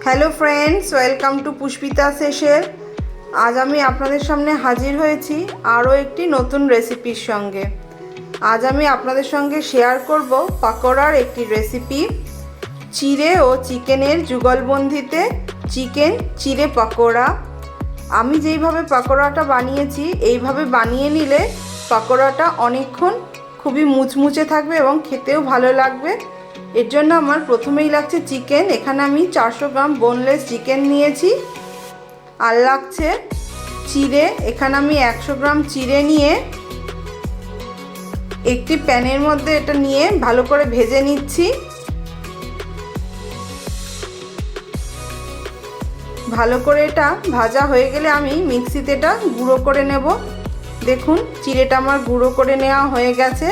Hello friends, welcome to Pushpita's hassle. আজ আমি আপনাদের সামনে হাজির হয়েছি আরও একটি নতুন রেসিপির সঙ্গে। আজ আমি আপনাদের সঙ্গে শেয়ার করব পাকোড়ার একটি রেসিপি। চিড়ে ও চিকেনের যুগলবন্দিতে চিকেন চিড়ে পাকোড়া। আমি যেইভাবে পাকোড়াটা বানিয়েছি এইভাবে বানিয়ে নিলে পাকোড়াটা অনেকক্ষণ খুবই মুচমুচে থাকবে এবং খেতেও ভালো লাগবে। এর জন্য আমার প্রথমেই লাগছে চিকেন। এখানে আমি 400 গ্রাম বোনলেস চিকেন নিয়েছি। আর লাগছে চিড়ে। এখানে আমি 100 গ্রাম চিড়ে নিয়ে একটি প্যানের মধ্যে এটা নিয়ে ভালো করে ভেজে নিচ্ছি। ভালো করে এটা ভাজা হয়ে গেলে আমি মিক্সিতে এটা গুঁড়ো করে নেব। দেখুন চিড়েটা আমার গুঁড়ো করে নেওয়া হয়ে গেছে।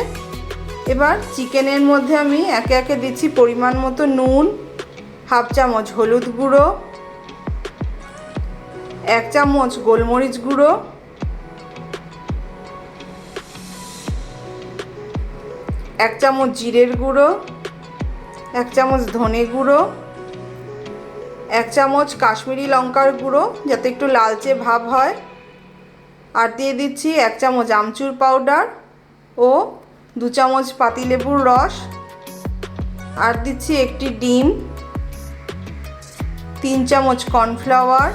এবার চিকেনের মধ্যে আমি একে একে দিচ্ছি পরিমাণ মতো নুন, হাফ চামচ হলুদ গুঁড়ো, 1 চামচ গোলমরিচ গুঁড়ো, 1 চামচ জিরের গুঁড়ো, 1 চামচ ধনে গুঁড়ো, 1 চামচ কাশ্মীরি লঙ্কার গুঁড়ো যাতে একটু লালচে ভাব হয়, আর দিয়ে দিচ্ছি 1 চামচ আমচুর পাউডার ও 2 চামচ পাতিলেবুর রস, আর দিচ্ছি একটি ডিম, 3 চামচ কর্নফ্লাওয়ার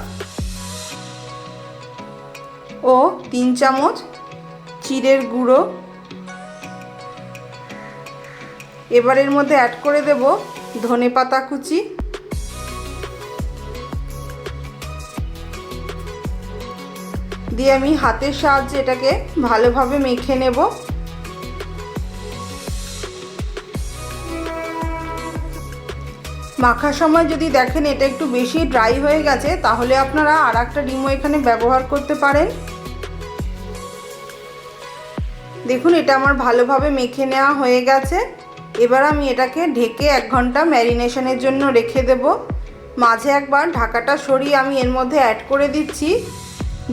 ও 3 চামচ চিড়ের গুঁড়ো। এবার এর মধ্যে অ্যাড করে দেব ধনেপাতা কুচি। দিয়ে আমি হাতের সাহায্যে এটাকে ভালোভাবে মেখে নেব। মাখার সময় যদি দেখেন এটা একটু বেশি ড্রাই হয়ে গেছে তাহলে আপনারা আর একটা ডিমও এখানে ব্যবহার করতে পারেন। দেখুন এটা আমার ভালোভাবে মেখে নেওয়া হয়ে গেছে। এবার আমি এটাকে ঢেকে 1 ঘন্টা ম্যারিনেশনের জন্য রেখে দেব। মাঝে একবার ঢাকাটা সরিয়ে আমি এর মধ্যে অ্যাড করে দিচ্ছি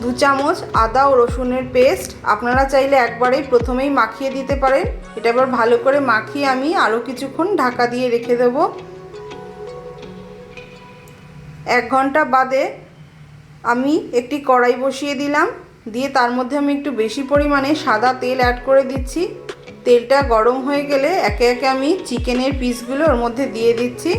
2 চামচ আদা ও রসুনের পেস্ট। আপনারা চাইলে একবারেই প্রথমেই মাখিয়ে দিতে পারেন। এটা এবার ভালো করে মাখিয়ে আমি আরও কিছুক্ষণ ঢাকা দিয়ে রেখে দেব। 1 ঘন্টা বাদে আমি একটি কড়াই বসিয়ে দিলাম। দিয়ে তার মধ্যে আমি একটু বেশি পরিমাণে সাদা তেল অ্যাড করে দিচ্ছি। তেলটা গরম হয়ে গেলে একে একে আমি চিকেনের পিসগুলো ওর মধ্যে দিয়ে দিচ্ছি।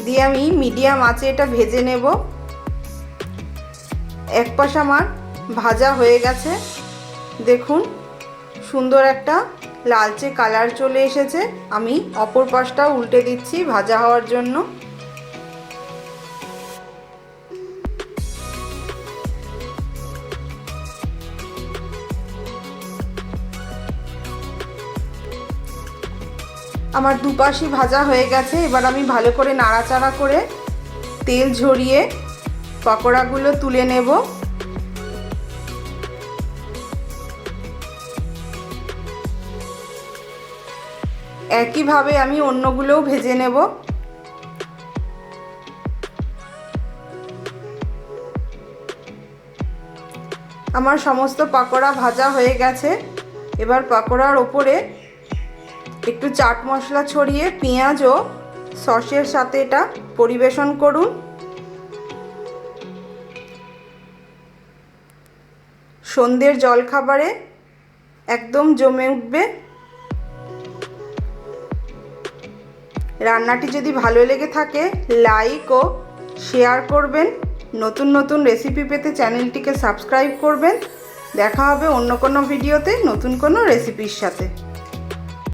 দিয়ে আমি মিডিয়াম আঁচে এটা ভেজে নেব। এক পাশ আমার ভাজা হয়ে গেছে। দেখুন সুন্দর একটা লালচে কালার চলে এসেছে। আমি অপর পাশটাও উল্টে দিচ্ছি ভাজা হওয়ার জন্য। আমার দুপাশই ভাজা হয়ে গেছে। এবার আমি ভালো করে নাড়াচাড়া করে তেল ঝরিয়ে পকোড়াগুলো তুলে নেব। একইভাবে আমি অন্যগুলোও ভেজে নেব। আমার সমস্ত পকোড়া ভাজা হয়ে গেছে। এবার পকোড়ার ওপরে একটু চাট মশলা ছড়িয়ে পেঁয়াজ ও সসের সাথে এটা পরিবেশন করুন। সন্ধ্যের জলখাবারে একদম জমে উঠবে। রান্নাটি যদি ভালো লেগে থাকে লাইক ও শেয়ার করবেন। নতুন নতুন রেসিপি পেতে চ্যানেলটিকে সাবস্ক্রাইব করবেন। দেখা হবে অন্য কোনো ভিডিওতে নতুন কোনো রেসিপির সাথে।